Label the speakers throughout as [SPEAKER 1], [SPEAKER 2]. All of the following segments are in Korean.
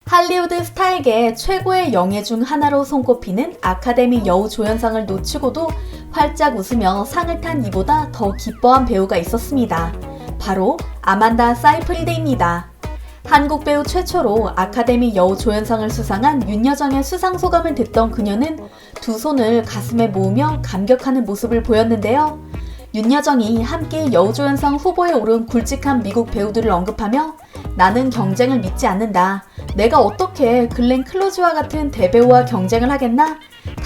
[SPEAKER 1] 할리우드 스타에게 최고의 영예 중 하나로 손꼽히는 아카데미 여우 조연상을 놓치고도 활짝 웃으며 상을 탄 이보다 더 기뻐한 배우가 있었습니다. 바로 아만다 사이프리드입니다. 한국 배우 최초로 아카데미 여우 조연상을 수상한 윤여정의 수상 소감을 듣던 그녀는 두 손을 가슴에 모으며 감격하는 모습을 보였는데요. 윤여정이 함께 여우조연상 후보에 오른 굵직한 미국 배우들을 언급하며 나는 경쟁을 믿지 않는다. 내가 어떻게 글렌 클로즈와 같은 대배우와 경쟁을 하겠나?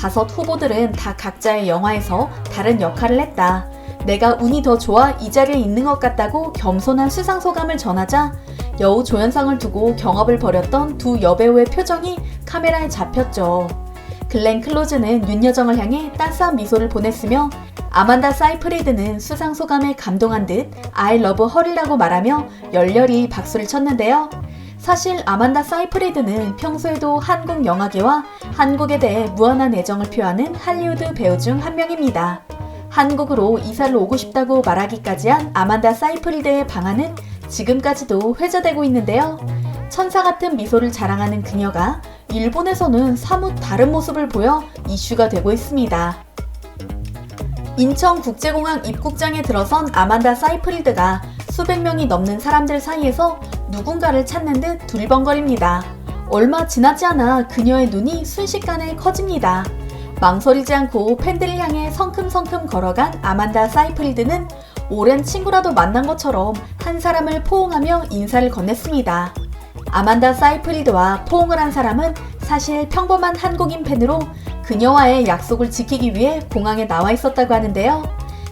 [SPEAKER 1] 5 후보들은 다 각자의 영화에서 다른 역할을 했다. 내가 운이 더 좋아 이 자리에 있는 것 같다고 겸손한 수상 소감을 전하자 여우조연상을 두고 경합을 벌였던 두 여배우의 표정이 카메라에 잡혔죠. 글렌 클로즈는 윤여정을 향해 따스한 미소를 보냈으며 아만다 사이프리드는 수상 소감에 감동한 듯 I love her이라고 말하며 열렬히 박수를 쳤는데요. 사실 아만다 사이프리드는 평소에도 한국 영화계와 한국에 대해 무한한 애정을 표하는 할리우드 배우 중 한 명입니다. 한국으로 이사를 오고 싶다고 말하기까지 한 아만다 사이프리드의 방안은 지금까지도 회자되고 있는데요. 천사 같은 미소를 자랑하는 그녀가 일본에서는 사뭇 다른 모습을 보여 이슈가 되고 있습니다. 인천국제공항 입국장에 들어선 아만다 사이프리드가 수백 명이 넘는 사람들 사이에서 누군가를 찾는 듯 두리번거립니다. 얼마 지나지 않아 그녀의 눈이 순식간에 커집니다. 망설이지 않고 팬들을 향해 성큼성큼 걸어간 아만다 사이프리드는 오랜 친구라도 만난 것처럼 한 사람을 포옹하며 인사를 건넸습니다. 아만다 사이프리드와 포옹을 한 사람은 사실 평범한 한국인 팬으로 그녀와의 약속을 지키기 위해 공항에 나와 있었다고 하는데요.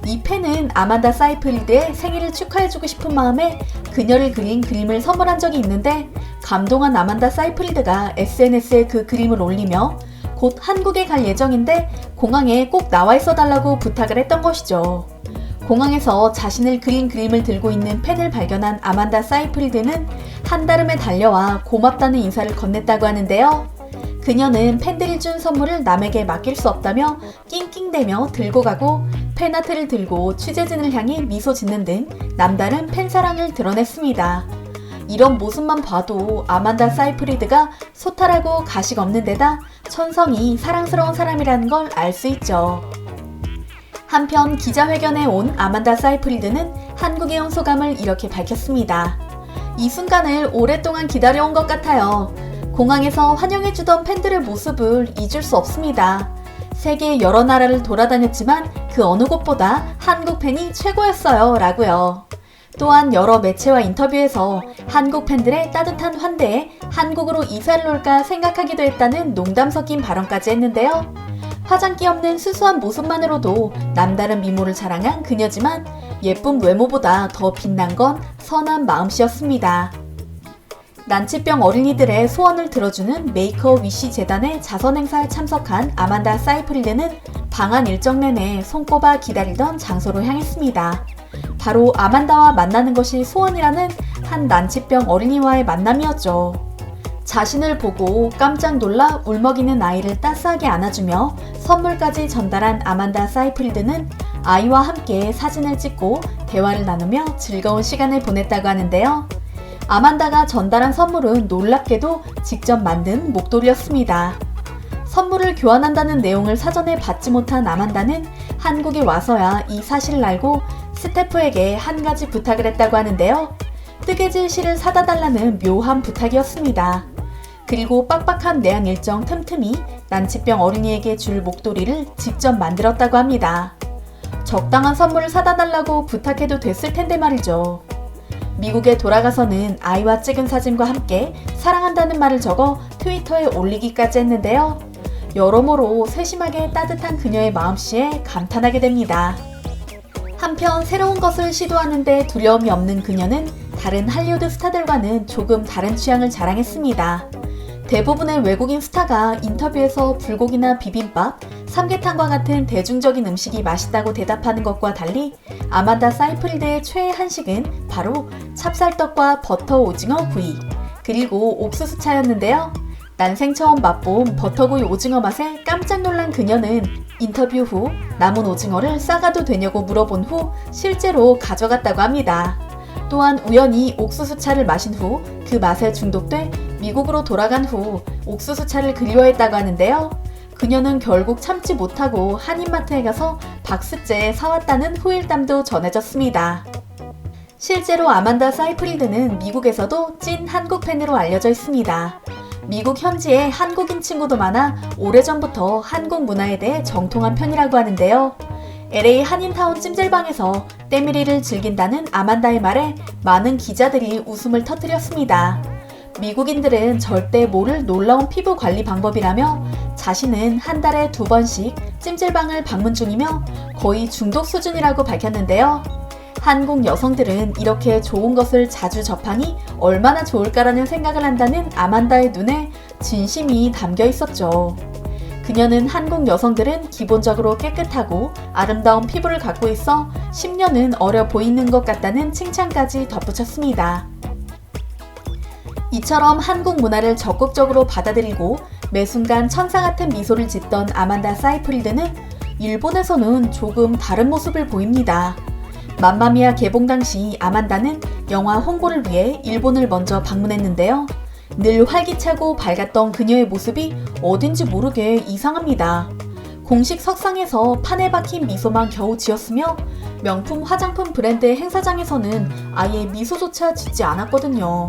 [SPEAKER 1] 이 팬은 아만다 사이프리드의 생일을 축하해주고 싶은 마음에 그녀를 그린 그림을 선물한 적이 있는데 감동한 아만다 사이프리드가 SNS에 그 그림을 올리며 곧 한국에 갈 예정인데 공항에 꼭 나와 있어 달라고 부탁을 했던 것이죠. 공항에서 자신을 그린 그림을 들고 있는 팬을 발견한 아만다 사이프리드는 한달음에 달려와 고맙다는 인사를 건넸다고 하는데요. 그녀는 팬들이 준 선물을 남에게 맡길 수 없다며 낑낑대며 들고 가고 팬아트를 들고 취재진을 향해 미소 짓는 등 남다른 팬사랑을 드러냈습니다. 이런 모습만 봐도 아만다 사이프리드가 소탈하고 가식 없는 데다 천성이 사랑스러운 사람이라는 걸 알 수 있죠. 한편 기자회견에 온 아만다 사이프리드는 한국에 온 소감을 이렇게 밝혔습니다. 이 순간을 오랫동안 기다려온 것 같아요. 공항에서 환영해주던 팬들의 모습을 잊을 수 없습니다. 세계 여러 나라를 돌아다녔지만 그 어느 곳보다 한국 팬이 최고였어요 라고요. 또한 여러 매체와 인터뷰에서 한국 팬들의 따뜻한 환대에 한국으로 이사를 올까 생각하기도 했다는 농담 섞인 발언까지 했는데요. 화장기 없는 수수한 모습만으로도 남다른 미모를 자랑한 그녀지만 예쁜 외모보다 더 빛난 건 선한 마음씨였습니다. 난치병 어린이들의 소원을 들어주는 메이크 어 위시 재단의 자선 행사에 참석한 아만다 사이프리드는 방한 일정 내내 손꼽아 기다리던 장소로 향했습니다. 바로 아만다와 만나는 것이 소원이라는 한 난치병 어린이와의 만남이었죠. 자신을 보고 깜짝 놀라 울먹이는 아이를 따스하게 안아주며 선물까지 전달한 아만다 사이프리드는 아이와 함께 사진을 찍고 대화를 나누며 즐거운 시간을 보냈다고 하는데요. 아만다가 전달한 선물은 놀랍게도 직접 만든 목도리였습니다. 선물을 교환한다는 내용을 사전에 받지 못한 아만다는 한국에 와서야 이 사실을 알고 스태프에게 한 가지 부탁을 했다고 하는데요. 뜨개질 실을 사다 달라는 묘한 부탁이었습니다. 그리고 빡빡한 내한 일정 틈틈이 난치병 어린이에게 줄 목도리를 직접 만들었다고 합니다. 적당한 선물을 사다 달라고 부탁해도 됐을 텐데 말이죠. 미국에 돌아가서는 아이와 찍은 사진과 함께 사랑한다는 말을 적어 트위터에 올리기까지 했는데요. 여러모로 세심하게 따뜻한 그녀의 마음씨에 감탄하게 됩니다. 한편 새로운 것을 시도하는데 두려움이 없는 그녀는 다른 할리우드 스타들과는 조금 다른 취향을 자랑했습니다. 대부분의 외국인 스타가 인터뷰에서 불고기나 비빔밥, 삼계탕과 같은 대중적인 음식이 맛있다고 대답하는 것과 달리 아만다 사이프리드의 최애 한식은 바로 찹쌀떡과 버터 오징어 구이, 그리고 옥수수차였는데요. 난생 처음 맛본 버터구이 오징어 맛에 깜짝 놀란 그녀는 인터뷰 후 남은 오징어를 싸가도 되냐고 물어본 후 실제로 가져갔다고 합니다. 또한 우연히 옥수수차를 마신 후 그 맛에 중독돼 미국으로 돌아간 후 옥수수차를 그리워했다고 하는데요. 그녀는 결국 참지 못하고 한인마트에 가서 박스째 사왔다는 후일담도 전해졌습니다. 실제로 아만다 사이프리드는 미국에서도 찐 한국 팬으로 알려져 있습니다. 미국 현지에 한국인 친구도 많아 오래전부터 한국 문화에 대해 정통한 편이라고 하는데요. LA 한인타운 찜질방에서 때밀이를 즐긴다는 아만다의 말에 많은 기자들이 웃음을 터뜨렸습니다. 미국인들은 절대 모를 놀라운 피부 관리 방법이라며 자신은 한 달에 2번씩 찜질방을 방문 중이며 거의 중독 수준이라고 밝혔는데요. 한국 여성들은 이렇게 좋은 것을 자주 접하니 얼마나 좋을까라는 생각을 한다는 아만다의 눈에 진심이 담겨 있었죠. 그녀는 한국 여성들은 기본적으로 깨끗하고 아름다운 피부를 갖고 있어 10년은 어려 보이는 것 같다는 칭찬까지 덧붙였습니다. 이처럼 한국 문화를 적극적으로 받아들이고 매 순간 천사 같은 미소를 짓던 아만다 사이프리드는 일본에서는 조금 다른 모습을 보입니다. 맘마미아 개봉 당시 아만다는 영화 홍보를 위해 일본을 먼저 방문했는데요. 늘 활기차고 밝았던 그녀의 모습이 어딘지 모르게 이상합니다. 공식 석상에서 판에 박힌 미소만 겨우 지었으며 명품 화장품 브랜드의 행사장에서는 아예 미소조차 짓지 않았거든요.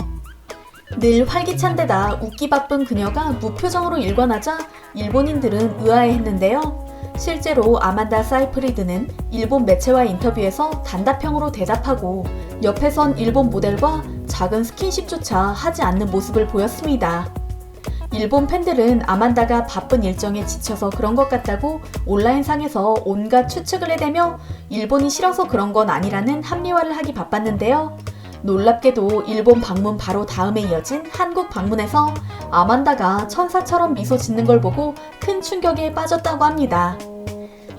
[SPEAKER 1] 늘 활기찬 데다 웃기 바쁜 그녀가 무표정으로 일관하자 일본인들은 의아해했는데요. 실제로 아만다 사이프리드는 일본 매체와의 인터뷰에서 단답형으로 대답하고 옆에선 일본 모델과 작은 스킨십조차 하지 않는 모습을 보였습니다. 일본 팬들은 아만다가 바쁜 일정에 지쳐서 그런 것 같다고 온라인상에서 온갖 추측을 해대며 일본이 싫어서 그런 건 아니라는 합리화를 하기 바빴는데요. 놀랍게도 일본 방문 바로 다음에 이어진 한국 방문에서 아만다가 천사처럼 미소 짓는 걸 보고 큰 충격에 빠졌다고 합니다.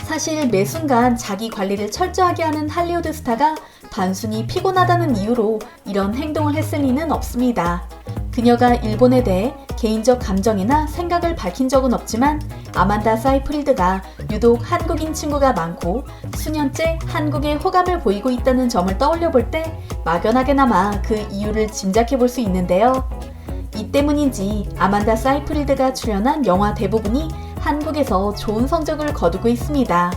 [SPEAKER 1] 사실 매 순간 자기 관리를 철저하게 하는 할리우드 스타가 단순히 피곤하다는 이유로 이런 행동을 했을 리는 없습니다. 그녀가 일본에 대해 개인적 감정이나 생각을 밝힌 적은 없지만 아만다 사이프리드가 유독 한국인 친구가 많고 수년째 한국에 호감을 보이고 있다는 점을 떠올려 볼 때 막연하게나마 그 이유를 짐작해 볼 수 있는데요. 이 때문인지 아만다 사이프리드가 출연한 영화 대부분이 한국에서 좋은 성적을 거두고 있습니다.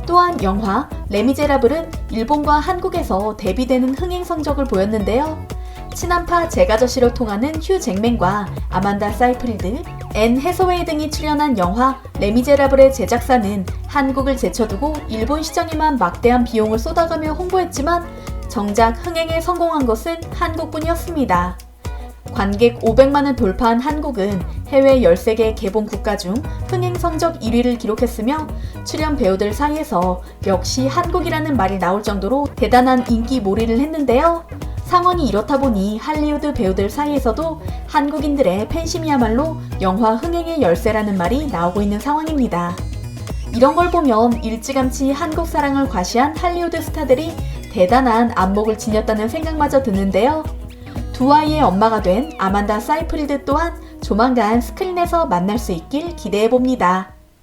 [SPEAKER 1] 또한 영화 레미제라블은 일본과 한국에서 대비되는 흥행 성적을 보였는데요. 친한파 잭아저씨로 통하는 휴 잭맨과 아만다 사이프리드, 앤 해서웨이 등이 출연한 영화 레미제라블의 제작사는 한국을 제쳐두고 일본 시장에만 막대한 비용을 쏟아가며 홍보했지만 정작 흥행에 성공한 것은 한국뿐이었습니다. 관객 500만을 돌파한 한국은 해외 13개 개봉 국가 중 흥행 성적 1위를 기록했으며 출연 배우들 사이에서 역시 한국이라는 말이 나올 정도로 대단한 인기몰이를 했는데요. 상황이 이렇다 보니 할리우드 배우들 사이에서도 한국인들의 팬심이야말로 영화 흥행의 열쇠라는 말이 나오고 있는 상황입니다. 이런 걸 보면 일찌감치 한국 사랑을 과시한 할리우드 스타들이 대단한 안목을 지녔다는 생각마저 드는데요. 두 아이의 엄마가 된 아만다 사이프리드 또한 조만간 스크린에서 만날 수 있길 기대해봅니다.